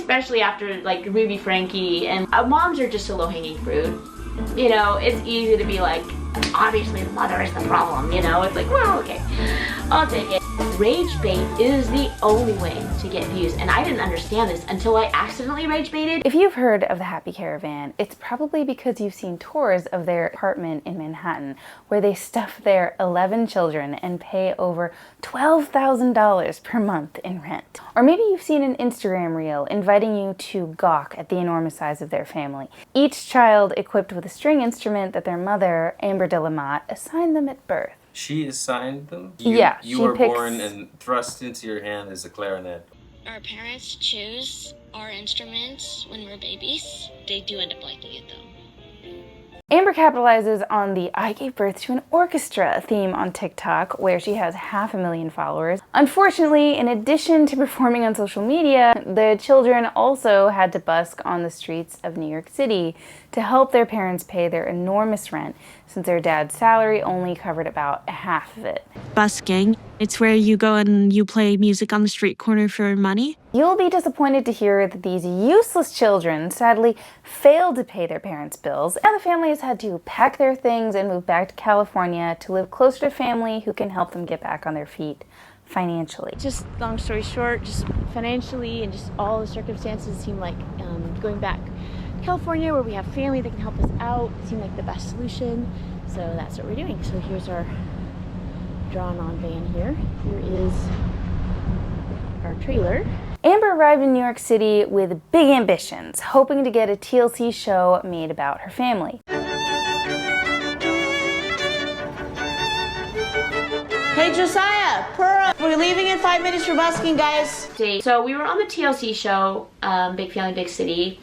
especially after like Ruby Frankie, and moms are just a low-hanging fruit. You know, it's easy to be like, obviously the mother is the problem, you know? It's like, well, okay, I'll take it. Rage bait is the only way to get views, and I didn't understand this until I accidentally rage baited. If you've heard of the Happy Caravan, it's probably because you've seen tours of their apartment in Manhattan, where they stuff their 11 children and pay over $12,000 per month in rent. Or maybe you've seen an Instagram reel inviting you to gawk at the enormous size of their family. Each child equipped with a string instrument that their mother, Amber DeLamotte, assigned them at birth. She assigned them? You were born and thrust into your hand as a clarinet. Our parents choose our instruments when we're babies. They do end up liking it though. Amber capitalizes on the I gave birth to an orchestra theme on TikTok, where she has 500,000 followers. Unfortunately, in addition to performing on social media, the children also had to busk on the streets of New York City to help their parents pay their enormous rent, since their dad's salary only covered about half of it. Busking, it's where you go and you play music on the street corner for money. You'll be disappointed to hear that these useless children sadly failed to pay their parents' bills. Now the family has had to pack their things and move back to California to live closer to family who can help them get back on their feet financially. Just long story short, just financially and just all the circumstances seem like going back to California where we have family that can help us out seemed like the best solution. So that's what we're doing. So here's our drawn on van here. Here is our trailer. Amber arrived in New York City with big ambitions, hoping to get a TLC show made about her family. Hey Josiah, Pearl, we're leaving in 5 minutes for busking, guys. So we were on the TLC show, Big Family, Big City.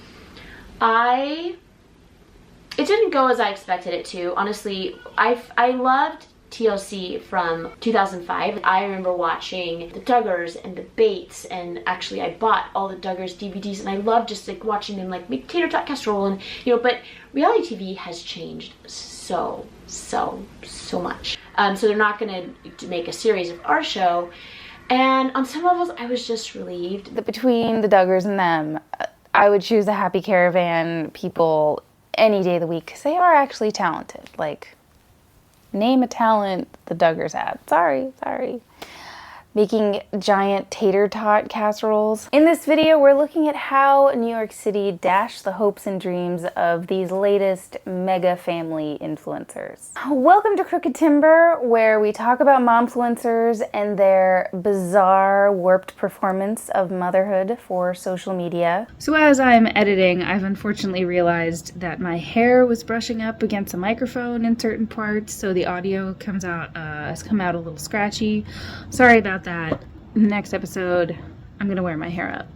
It didn't go as I expected it to. Honestly, I loved TLC from 2005. I remember watching the Duggars and the Bates, and actually I bought all the Duggars DVDs, and I loved just like watching them like make tater tot casserole, and you know, but reality TV has changed so much. So they're not gonna make a series of our show, and on some levels I was just relieved. Between the Duggars and them, I would choose the Happy Caravan people any day of the week because they are actually talented. Like, name a talent the Duggars had. Sorry. Making giant tater tot casseroles. In this video, we're looking at how New York City dashed the hopes and dreams of these latest mega family influencers. Welcome to Crooked Timber, where we talk about momfluencers and their bizarre, warped performance of motherhood for social media. So as I'm editing, I've unfortunately realized that my hair was brushing up against the microphone in certain parts, so the audio has come out a little scratchy. Sorry about that. In the next episode, I'm gonna wear my hair up.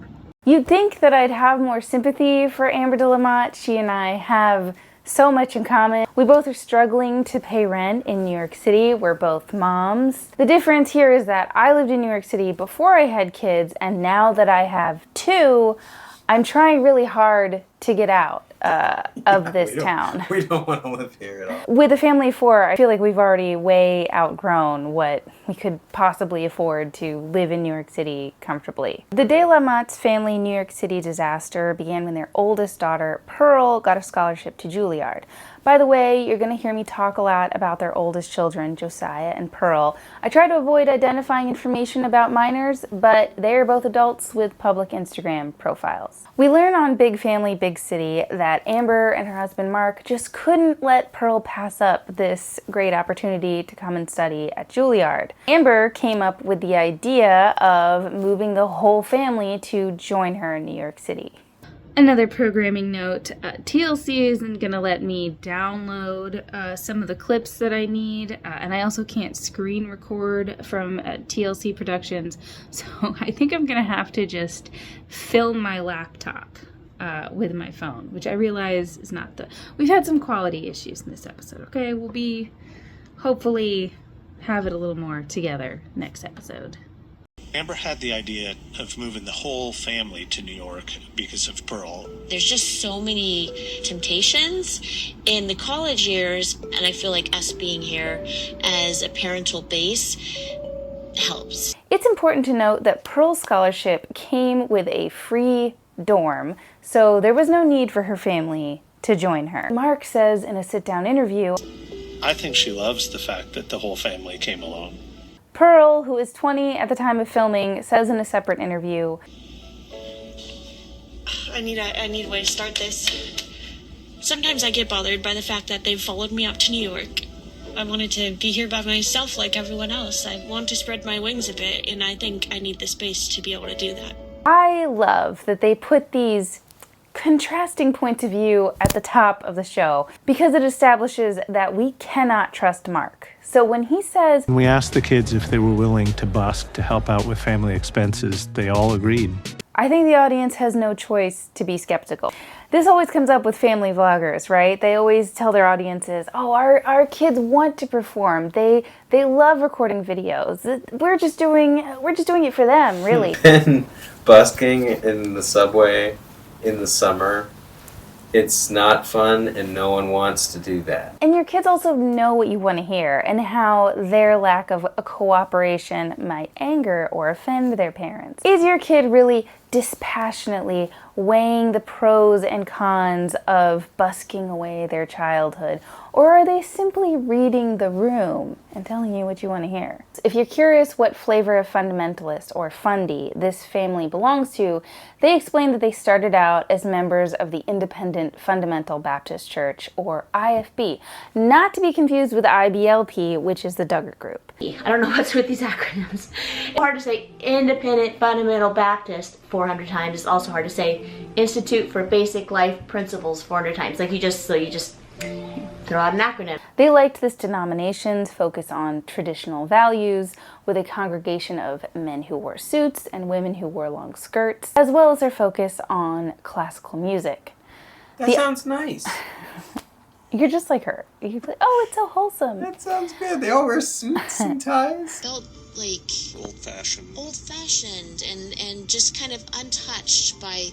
You'd think that I'd have more sympathy for Amber DeLamotte. She and I have so much in common. We both are struggling to pay rent in New York City. We're both moms. The difference here is that I lived in New York City before I had kids, and now that I have two, I'm trying really hard to get out of this town. We don't want to live here at all. With a family of four, I feel like we've already way outgrown what we could possibly afford to live in New York City comfortably. The De La Motte's family New York City disaster began when their oldest daughter, Pearl, got a scholarship to Juilliard. By the way, you're going to hear me talk a lot about their oldest children, Josiah and Pearl. I try to avoid identifying information about minors, but they are both adults with public Instagram profiles. We learn on Big Family, Big City that Amber and her husband Mark just couldn't let Pearl pass up this great opportunity to come and study at Juilliard. Amber came up with the idea of moving the whole family to join her in New York City. Another programming note, TLC isn't going to let me download some of the clips that I need, and I also can't screen record from TLC Productions, so I think I'm going to have to just film my laptop with my phone, which I realize is not the... We've had some quality issues in this episode, okay? We'll be, hopefully, have it a little more together next episode. Amber had the idea of moving the whole family to New York because of Pearl. There's just so many temptations in the college years, and I feel like us being here as a parental base helps. It's important to note that Pearl's scholarship came with a free dorm, so there was no need for her family to join her. Mark says in a sit-down interview, I think she loves the fact that the whole family came along. Pearl, who is 20 at the time of filming, says in a separate interview, I need a way to start this. Sometimes I get bothered by the fact that they've followed me up to New York. I wanted to be here by myself like everyone else. I want to spread my wings a bit, and I think I need the space to be able to do that. I love that they put these contrasting points of view at the top of the show because it establishes that we cannot trust Mark. So when he says, When we asked the kids if they were willing to busk to help out with family expenses, they all agreed. I think the audience has no choice to be skeptical. This always comes up with family vloggers, right? They always tell their audiences, oh, our kids want to perform. They love recording videos. We're just doing it for them, really. And busking in the subway in the summer, it's not fun and no one wants to do that. And your kids also know what you want to hear and how their lack of cooperation might anger or offend their parents. Is your kid really dispassionately weighing the pros and cons of busking away their childhood? Or are they simply reading the room and telling you what you want to hear? If you're curious what flavor of fundamentalist or fundie this family belongs to, they explain that they started out as members of the Independent Fundamental Baptist Church, or IFB, not to be confused with IBLP, which is the Duggar group. I don't know what's with these acronyms. It's hard to say Independent Fundamental Baptist 400 times. It's also hard to say Institute for Basic Life Principles 400 times. Like you just throw out an acronym. They liked this denomination's focus on traditional values, with a congregation of men who wore suits and women who wore long skirts, as well as their focus on classical music. That sounds nice. You're just like her. You're like, oh, it's so wholesome. That sounds good. They all wear suits and ties. Felt like Old-fashioned. old-fashioned and just kind of untouched by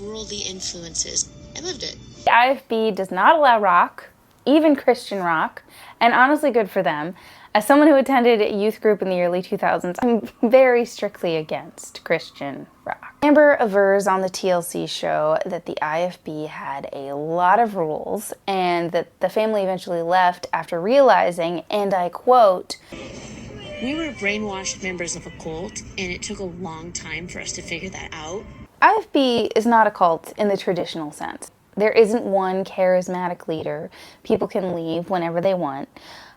worldly influences. I loved it. The IFB does not allow rock, even Christian rock, and honestly good for them. As someone who attended a youth group in the early 2000s, I'm very strictly against Christian rock. Amber avers on the TLC show that the IFB had a lot of rules and that the family eventually left after realizing, and I quote, We were brainwashed members of a cult, and it took a long time for us to figure that out. IFB is not a cult in the traditional sense. There isn't one charismatic leader. People can leave whenever they want.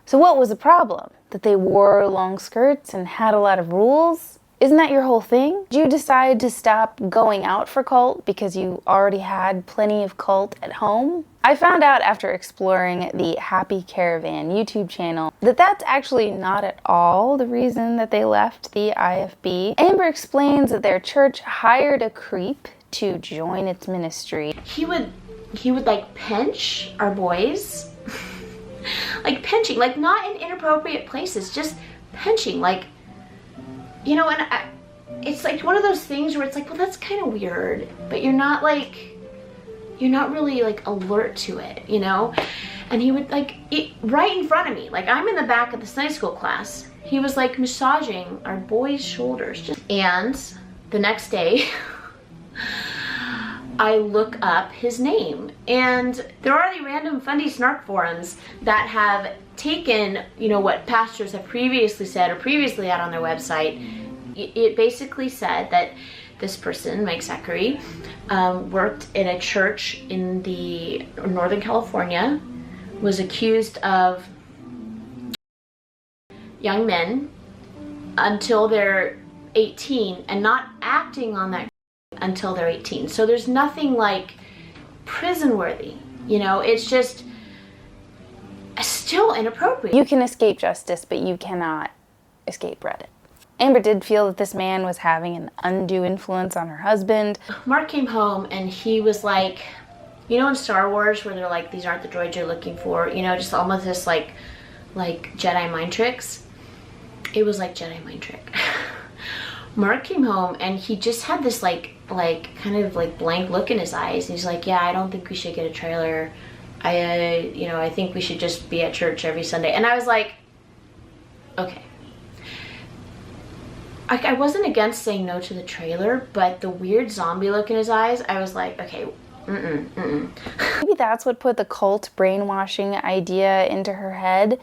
So what was the problem? That they wore long skirts and had a lot of rules? Isn't that your whole thing? Did you decide to stop going out for cult because you already had plenty of cult at home? I found out after exploring the Happy Caravan YouTube channel that that's actually not at all the reason that they left the IFB. Amber explains that their church hired a creep to join its ministry. He would like pinch our boys. Like pinching, like not in inappropriate places, just pinching, like, you know, and it's like one of those things where it's like, well, that's kind of weird, but you're not really like alert to it, you know? And he would like, right in front of me, like I'm in the back of the Sunday school class, he was like massaging our boys' shoulders. And the next day, I look up his name, and there are the random fundy snark forums that have taken, you know, what pastors have previously said or previously had on their website. It basically said that this person, Mike Zachary, worked in a church in the Northern California, was accused of young men until they're 18 and not acting on that until they're 18. So there's nothing like prison worthy, you know, it's just still inappropriate. You can escape justice, but you cannot escape Reddit. Amber did feel that this man was having an undue influence on her husband. Mark came home and he was like, you know in Star Wars where they're like, these aren't the droids you're looking for, you know, just almost this like Jedi mind tricks. It was like Jedi mind trick. Mark came home and he just had this like kind of like blank look in his eyes. And he's like, yeah, I don't think we should get a trailer. I think we should just be at church every Sunday. And I was like, okay. I wasn't against saying no to the trailer, but the weird zombie look in his eyes, I was like, okay, Maybe that's what put the cult brainwashing idea into her head,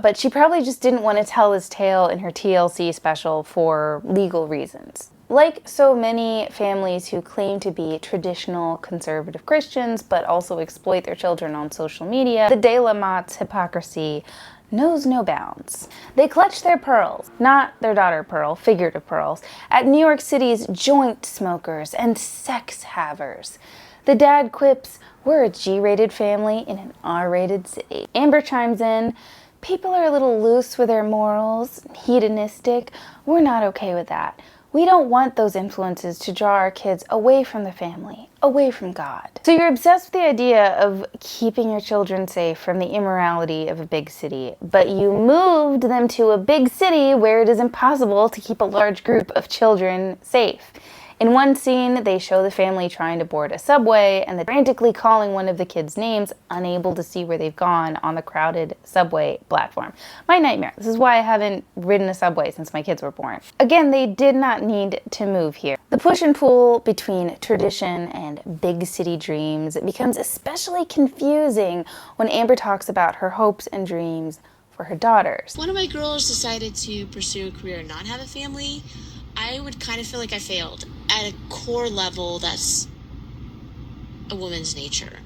but she probably just didn't want to tell his tale in her TLC special for legal reasons. Like so many families who claim to be traditional conservative Christians but also exploit their children on social media, the De La Motte's hypocrisy knows no bounds. They clutch their pearls, not their daughter Pearl, figurative pearls, at New York City's joint smokers and sex havers. The dad quips, "We're a G-rated family in an R-rated city." Amber chimes in, "People are a little loose with their morals, hedonistic. We're not okay with that. We don't want those influences to draw our kids away from the family, away from God." So you're obsessed with the idea of keeping your children safe from the immorality of a big city, but you moved them to a big city where it is impossible to keep a large group of children safe. In one scene, they show the family trying to board a subway and they're frantically calling one of the kids' names, unable to see where they've gone on the crowded subway platform. My nightmare. This is why I haven't ridden a subway since my kids were born. Again, they did not need to move here. The push and pull between tradition and big city dreams becomes especially confusing when Amber talks about her hopes and dreams for her daughters. One of my girls decided to pursue a career and not have a family. I would kind of feel like I failed. At a core level, that's a woman's nature.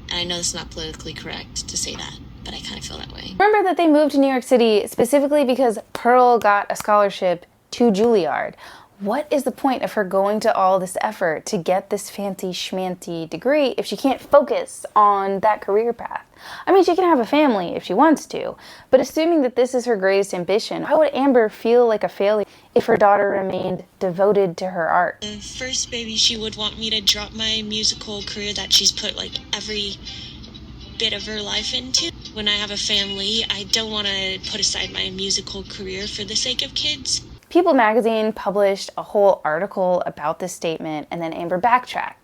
And I know it's not politically correct to say that, but I kind of feel that way. Remember that they moved to New York City specifically because Pearl got a scholarship to Juilliard. What is the point of her going to all this effort to get this fancy schmancy degree if she can't focus on that career path? I mean, she can have a family if she wants to, but assuming that this is her greatest ambition, why would Amber feel like a failure if her daughter remained devoted to her art? The first baby, she would want me to drop my musical career that she's put like every bit of her life into. When I have a family, I don't want to put aside my musical career for the sake of kids. People magazine published a whole article about this statement, and then Amber backtracked.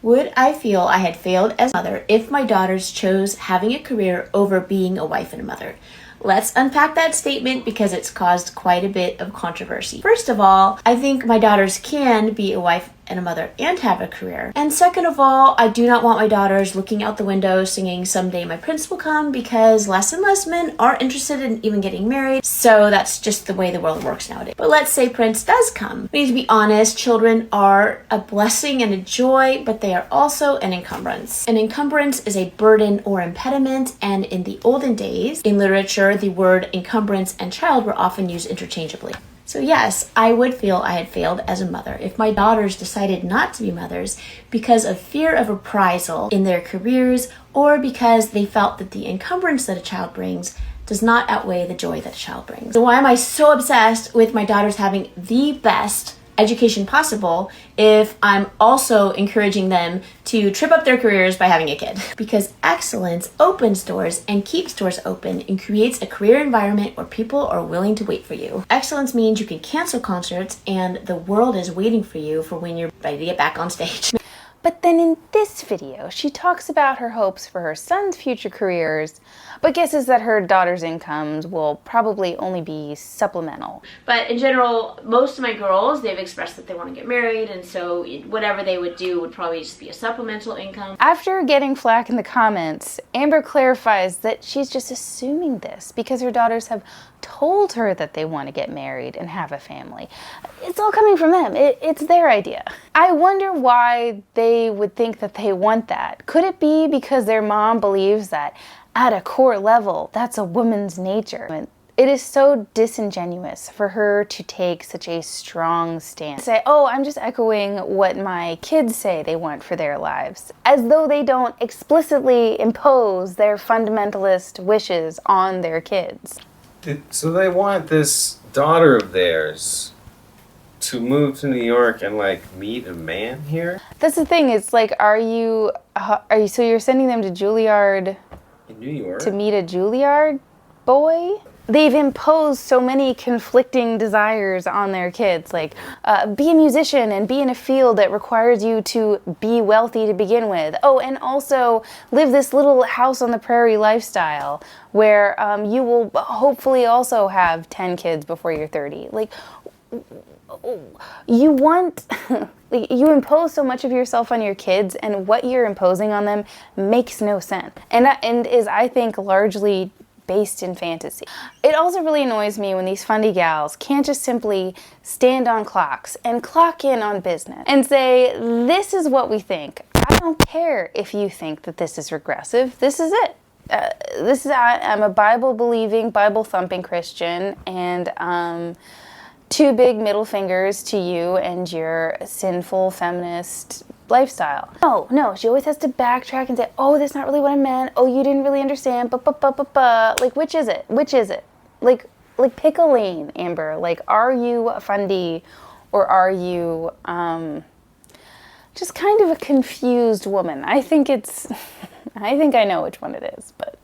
Would I feel I had failed as a mother if my daughters chose having a career over being a wife and a mother? Let's unpack that statement because it's caused quite a bit of controversy. First of all, I think my daughters can be a wife and a mother and have a career. And second of all, I do not want my daughters looking out the window singing "Someday My Prince Will Come," because less and less men are interested in even getting married. So that's just the way the world works nowadays. But let's say Prince does come. We need to be honest, children are a blessing and a joy, but they are also an encumbrance. An encumbrance is a burden or impediment, and in the olden days, in literature, the word encumbrance and child were often used interchangeably. So yes, I would feel I had failed as a mother if my daughters decided not to be mothers because of fear of reprisal in their careers or because they felt that the encumbrance that a child brings does not outweigh the joy that a child brings. So why am I so obsessed with my daughters having the best education possible if I'm also encouraging them to trip up their careers by having a kid? Because excellence opens doors and keeps doors open and creates a career environment where people are willing to wait for you. Excellence means you can cancel concerts and the world is waiting for you for when you're ready to get back on stage. But then in this video, she talks about her hopes for her son's future careers, but guesses that her daughter's incomes will probably only be supplemental. But in general, most of my girls, they've expressed that they want to get married, and so whatever they would do would probably just be a supplemental income. After getting flack in the comments, Amber clarifies that she's just assuming this because her daughters have told her that they want to get married and have a family. It's all coming from them. It's their idea. I wonder why they would think that they want that. Could it be because their mom believes that at a core level, that's a woman's nature? It is so disingenuous for her to take such a strong stance. Say, oh, I'm just echoing what my kids say they want for their lives, as though they don't explicitly impose their fundamentalist wishes on their kids. So they want this daughter of theirs to move to New York and like meet a man here? That's the thing. It's like, are you so you're sending them to Juilliard In New York? to meet a Juilliard boy? They've imposed so many conflicting desires on their kids, like be a musician and be in a field that requires you to be wealthy to begin with. Oh, and also live this little house on the prairie lifestyle where you will hopefully also have 10 kids before you're 30. Like, you want, you impose so much of yourself on your kids, and what you're imposing on them makes no sense. And is, I think, largely based in fantasy. It also really annoys me when these fundie gals can't just simply stand on clocks and clock in on business and say, this is what we think. I don't care if you think that this is regressive. This is it. I'm a Bible-believing, Bible-thumping Christian, and two big middle fingers to you and your sinful feminist lifestyle. No, she always has to backtrack and say, oh, that's not really what I meant. Oh, you didn't really understand. Like, which is it? Like, pick a lane, Amber. Like, are you a fundie, or are you just kind of a confused woman? I think I know which one it is, but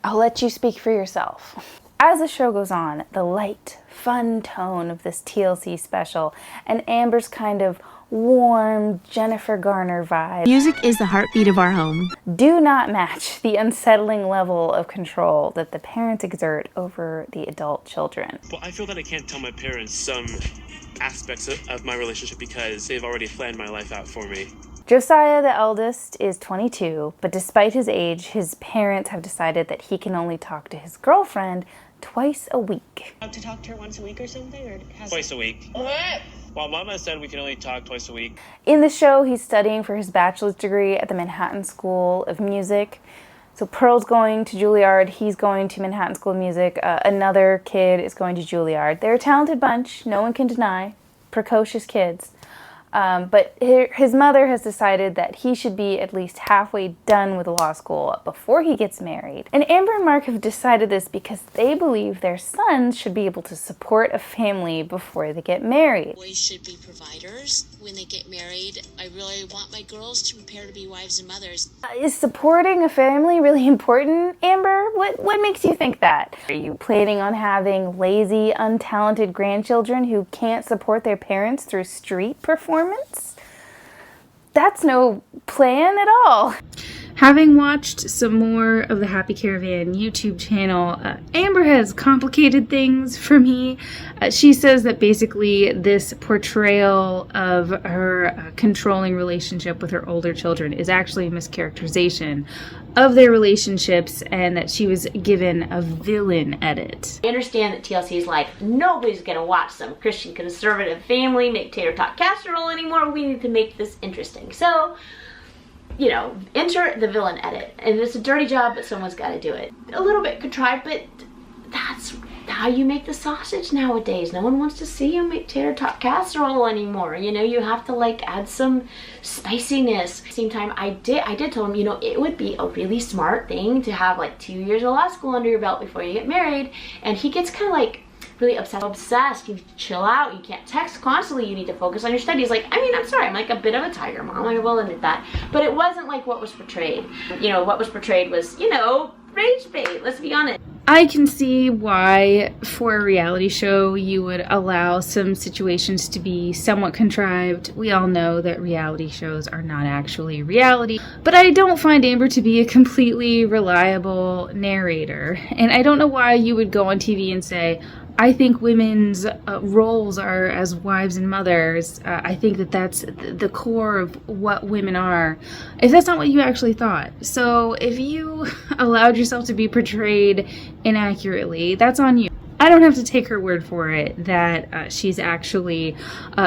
I'll let you speak for yourself. As the show goes on, the light, fun tone of this TLC special and Amber's kind of warm Jennifer Garner vibe Music is the heartbeat of our home. do not match the unsettling level of control that the parents exert over the adult children. Well, I feel that I can't tell my parents some aspects of my relationship because they've already planned my life out for me. Josiah, the eldest, is 22, but despite his age, his parents have decided that he can only talk to his girlfriend twice a week. To talk to her once a week or something, or has Twice a week. What? Well, Mama said we can only talk twice a week. In the show, he's studying for his bachelor's degree at the Manhattan School of Music. So Pearl's going to Juilliard, he's going to Manhattan School of Music, another kid is going to Juilliard. They're a talented bunch, no one can deny, precocious kids. But his mother has decided that he should be at least halfway done with law school before he gets married. And Amber and Mark have decided this because they believe their sons should be able to support a family before they get married. Boys should be providers when they get married. I really want my girls to prepare to be wives and mothers. Is supporting a family really important, Amber? What makes you think that? Are you planning on having lazy, untalented grandchildren who can't support their parents through street performance? That's no plan at all. Having watched some more of the Happy Caravan YouTube channel, Amber has complicated things for me. She says that basically this portrayal of her controlling relationship with her older children is actually a mischaracterization of their relationships, and that she was given a villain edit. I understand that TLC is like, nobody's gonna watch some Christian conservative family make tater tot casserole anymore. We need to make this interesting. So, you know, enter the villain edit. And it's a dirty job, but someone's got to do it. A little bit contrived, but that's how you make the sausage nowadays. No one wants to see you make tater tot casserole anymore. You know, you have to like add some spiciness. At the same time, I did tell him, you know, it would be a really smart thing to have like 2 years of law school under your belt before you get married. And he gets kind of like really obsessed. You need to chill out. You can't text constantly. You need to focus on your studies. Like, I mean, I'm sorry, I'm like a bit of a tiger mom. I will admit that. But it wasn't like what was portrayed. You know, what was portrayed was, you know, rage bait. Let's be honest. I can see why for a reality show you would allow some situations to be somewhat contrived. We all know that reality shows are not actually reality, but I don't find Amber to be a completely reliable narrator. And I don't know why you would go on TV and say, I think women's roles are as wives and mothers. I think that that's the core of what women are, if that's not what you actually thought. So if you allowed yourself to be portrayed inaccurately, that's on you. I don't have to take her word for it that she's actually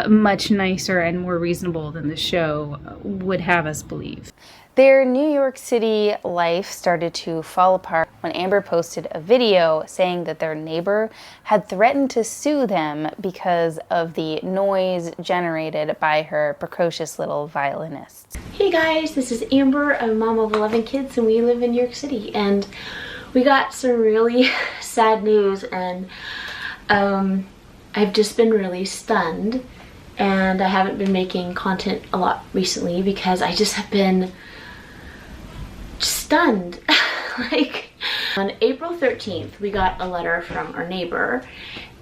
much nicer and more reasonable than the show would have us believe. Their New York City life started to fall apart when Amber posted a video saying that their neighbor had threatened to sue them because of the noise generated by her precocious little violinist. Hey guys, this is Amber, a mom of 11 kids, and we live in New York City. And we got some really sad news, and I've just been really stunned. And I haven't been making content a lot recently because I just have been stunned. Like, on April 13th, we got a letter from our neighbor,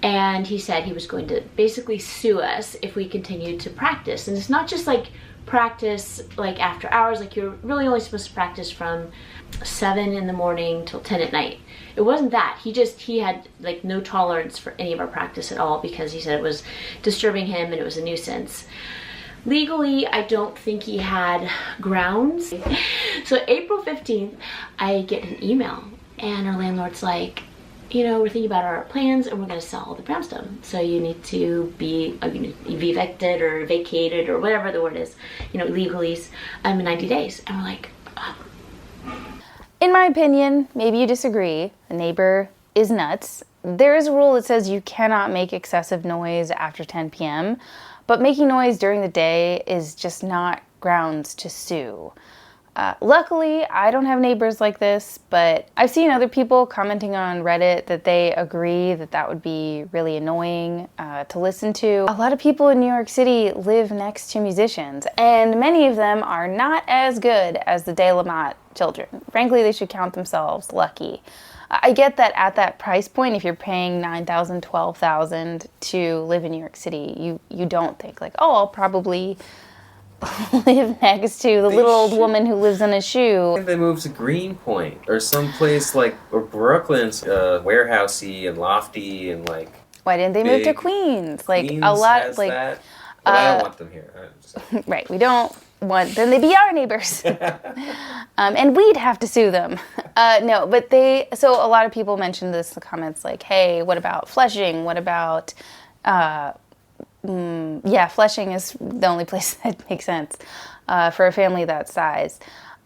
and he said he was going to basically sue us if we continued to practice. And it's not just like practice like after hours. Like you're really only supposed to practice from 7 in the morning till 10 at night. It wasn't that. He had like no tolerance for any of our practice at all because he said it was disturbing him and it was a nuisance. Legally, I don't think he had grounds. So April 15th, I get an email and our landlord's like, you know, we're thinking about our plans and we're going to sell all the brownstone. So you need to be evicted or vacated or whatever the word is, you know, legalese in 90 days. And we're like, oh. In my opinion, maybe you disagree, the neighbor is nuts. There is a rule that says you cannot make excessive noise after 10 p.m., but making noise during the day is just not grounds to sue. Luckily, I don't have neighbors like this, but I've seen other people commenting on Reddit that they agree that that would be really annoying to listen to. A lot of people in New York City live next to musicians, and many of them are not as good as the De La Motte children. Frankly, they should count themselves lucky. I get that at that price point, if you're paying $9,000, $12,000 to live in New York City, you don't think like, oh, I'll probably live next to the little old woman who lives in a shoe. I think they moved to Greenpoint or someplace like or Brooklyn's warehousey and lofty and like. Why didn't they move to Queens? Like Queens a lot, has like. That. But I don't want them here. Right, we don't want them. They be our neighbors, and we'd have to sue them. No, but so a lot of people mentioned this in the comments, like, hey, what about Flushing? What about? Yeah, Flushing is the only place that makes sense for a family that size.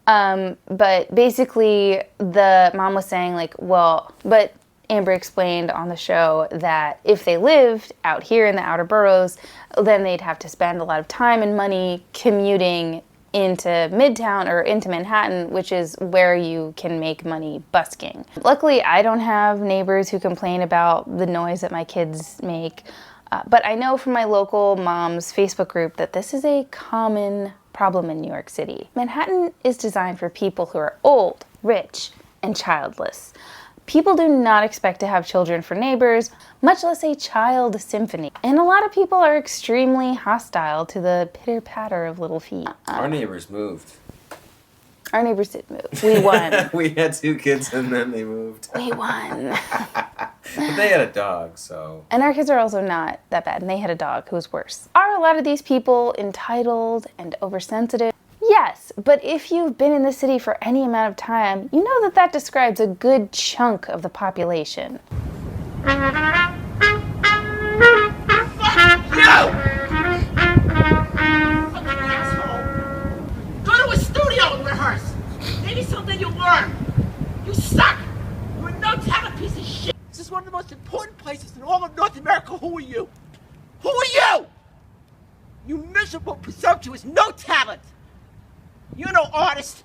But basically, the mom was saying, like, well, but Amber explained on the show that if they lived out here in the outer boroughs, then they'd have to spend a lot of time and money commuting into Midtown or into Manhattan, which is where you can make money busking. Luckily, I don't have neighbors who complain about the noise that my kids make. But I know from my local mom's Facebook group that this is a common problem in New York City. Manhattan is designed for people who are old, rich, and childless. People do not expect to have children for neighbors, much less a child symphony. And a lot of people are extremely hostile to the pitter-patter of little feet. Our neighbors moved. Our neighbors did move. We won. We had 2 kids and then they moved. We won. But they had a dog, so. And our kids are also not that bad, and they had a dog who was worse. Are a lot of these people entitled and oversensitive? Yes, but if you've been in the city for any amount of time, you know that that describes a good chunk of the population. Something you learn. You suck. You're a no-talent piece of shit. This is one of the most important places in all of North America. Who are you? Who are you? You miserable, presumptuous, no talent. You're no artist.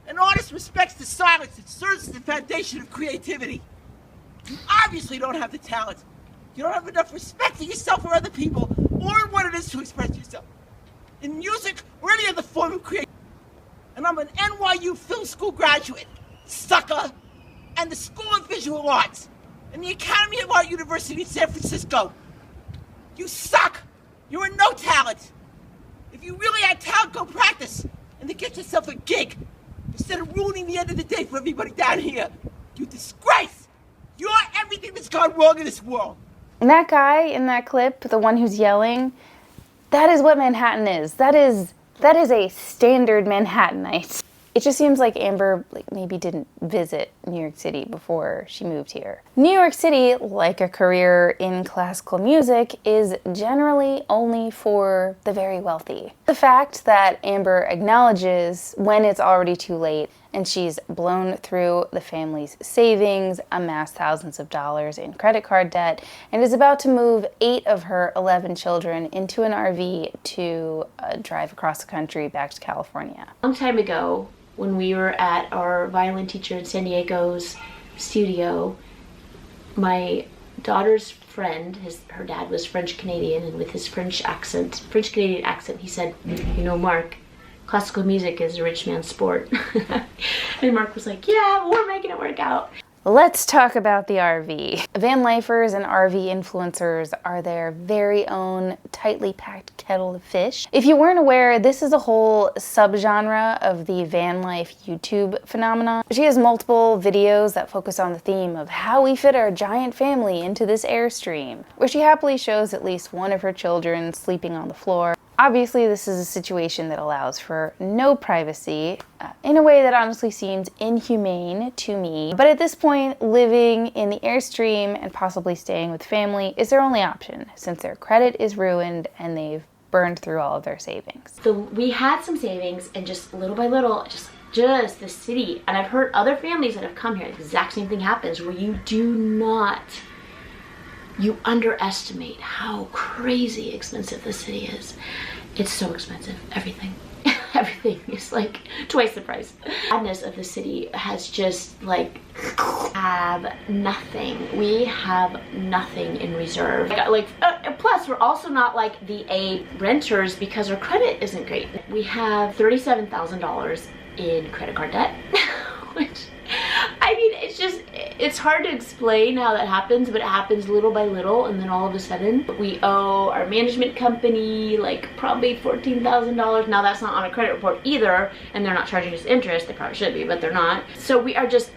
An artist respects the silence that serves as the foundation of creativity. You obviously don't have the talent. You don't have enough respect for yourself or other people, or in what it is to express yourself. In music or any other form of creativity. And I'm an NYU film school graduate, sucker, and the School of Visual Arts, and the Academy of Art University in San Francisco. You suck. You're a no talent. If you really had talent, go practice, and then get yourself a gig, instead of ruining the end of the day for everybody down here. You disgrace. You're everything that's gone wrong in this world. And that guy in that clip, the one who's yelling, that is what Manhattan is. That is a standard Manhattanite. It just seems like Amber maybe didn't visit New York City before she moved here. New York City, like a career in classical music, is generally only for the very wealthy. The fact that Amber acknowledges when it's already too late and she's blown through the family's savings, amassed thousands of dollars in credit card debt, and is about to move 8 of her 11 children into an RV to drive across the country back to California. A long time ago, when we were at our violin teacher in San Diego's studio, my daughter's friend, her dad was French-Canadian, and with his French-Canadian accent, he said, you know, Mark, classical music is a rich man's sport. And Mark was like, yeah, well, we're making it work out. Let's talk about the RV. Van lifers and RV influencers are their very own tightly packed kettle of fish. If you weren't aware, this is a whole subgenre of the van life YouTube phenomenon. She has multiple videos that focus on the theme of how we fit our giant family into this Airstream, where she happily shows at least one of her children sleeping on the floor. Obviously, this is a situation that allows for no privacy in a way that honestly seems inhumane to me. But at this point, living in the Airstream and possibly staying with family is their only option, since their credit is ruined and they've burned through all of their savings. So we had some savings, and just little by little, just the city. And I've heard other families that have come here, the exact same thing happens, where you underestimate how crazy expensive the city is. It's so expensive, everything. Everything is like twice the price. The madness of the city has just like, have nothing. We have nothing in reserve. Plus we're also not like the A renters because our credit isn't great. We have $37,000 in credit card debt, which, I mean, it's hard to explain how that happens, but it happens little by little, and then all of a sudden we owe our management company like probably $14,000. Now that's not on a credit report either, and they're not charging us interest. They probably should be, but they're not. So we are just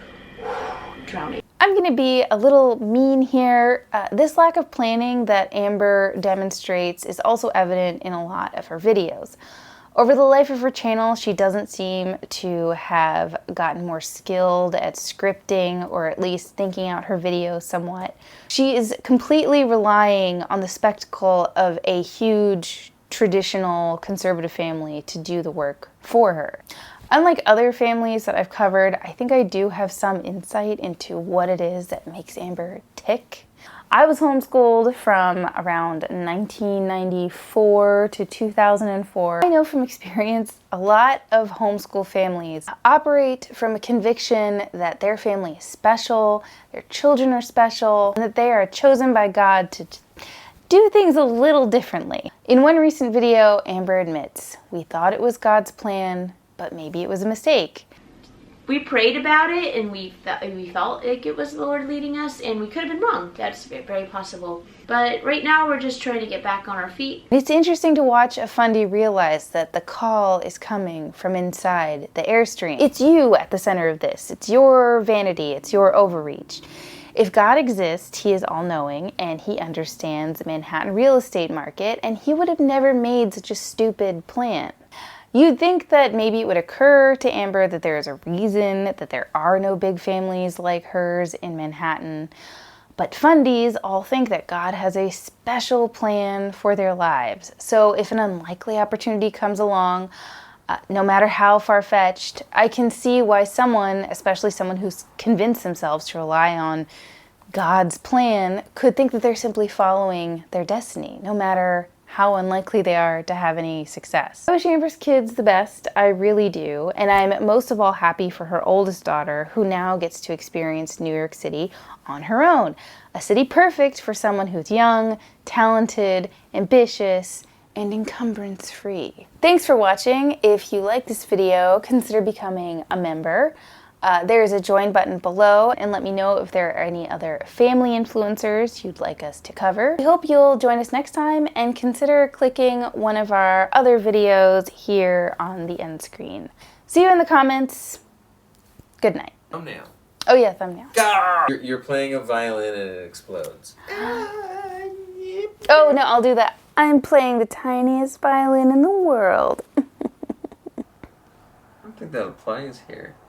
drowning. I'm gonna be a little mean here. This lack of planning that Amber demonstrates is also evident in a lot of her videos. Over the life of her channel, she doesn't seem to have gotten more skilled at scripting, or at least thinking out her videos somewhat. She is completely relying on the spectacle of a huge traditional conservative family to do the work for her. Unlike other families that I've covered, I think I do have some insight into what it is that makes Amber tick. I was homeschooled from around 1994 to 2004. I know from experience a lot of homeschool families operate from a conviction that their family is special, their children are special, and that they are chosen by God to do things a little differently. In one recent video, Amber admits, "We thought it was God's plan, but maybe it was a mistake." We prayed about it, and we felt like it was the Lord leading us, and we could have been wrong. That's very possible. But right now, we're just trying to get back on our feet. It's interesting to watch a fundie realize that the call is coming from inside the Airstream. It's you at the center of this. It's your vanity. It's your overreach. If God exists, he is all-knowing, and he understands the Manhattan real estate market, and he would have never made such a stupid plan. You'd think that maybe it would occur to Amber that there is a reason that there are no big families like hers in Manhattan, but fundies all think that God has a special plan for their lives. So if an unlikely opportunity comes along, no matter how far-fetched, I can see why someone, especially someone who's convinced themselves to rely on God's plan, could think that they're simply following their destiny, no matter how unlikely they are to have any success. I wish Amber's kids the best, I really do, and I'm most of all happy for her oldest daughter, who now gets to experience New York City on her own. A city perfect for someone who's young, talented, ambitious, and encumbrance-free. Thanks for watching. If you like this video, consider becoming a member. There's a join button below, and let me know if there are any other family influencers you'd like us to cover. I hope you'll join us next time, and consider clicking one of our other videos here on the end screen. See you in the comments. Good night. Thumbnail. Oh yeah, thumbnail. You're playing a violin and it explodes. Oh no, I'll do that. I'm playing the tiniest violin in the world. I don't think that applies here.